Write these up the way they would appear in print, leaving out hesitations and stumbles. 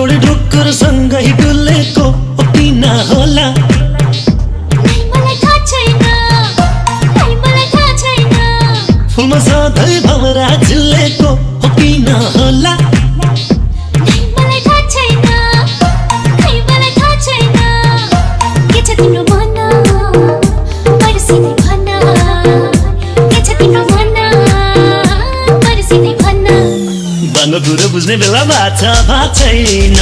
जोडी ढुक्कर सँगै डुलेको किन होला फुलमा सधैँ भमरा झुलेको किन होला बाङ्गो कुरो बुझ्ने बेला बाछा छैन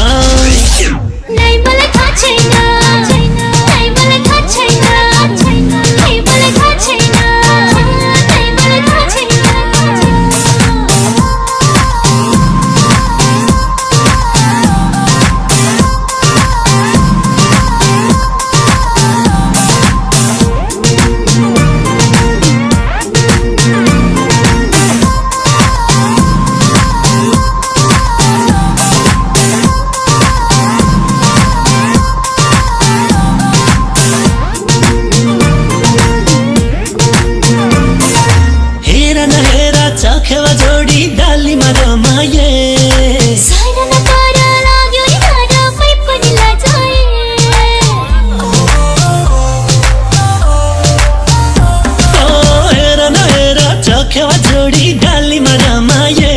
चखेवा जोडी डालीमा रमाए हेर न हेर चखेवा जोडी डालीमा रमाए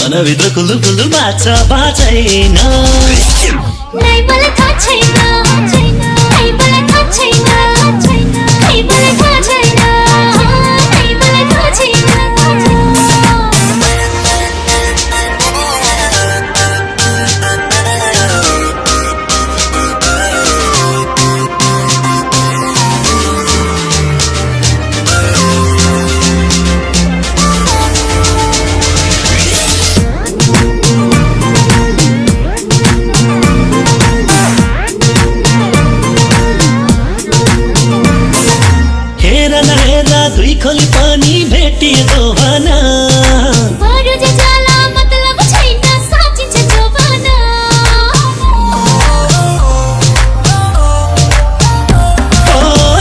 मनभित्र कुलु कुलु बाछा छैन दुई खोली पनि भेटिएको भना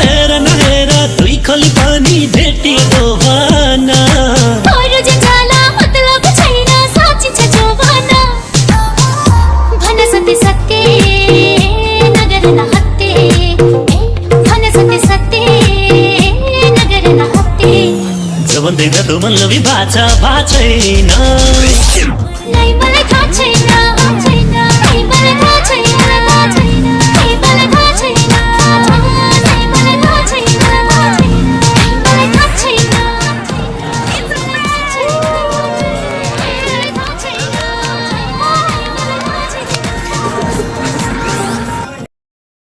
हेर न हेर दुई खोली पनि भेटिएको भना जवन देख्दा त मन लभी बाछा छैन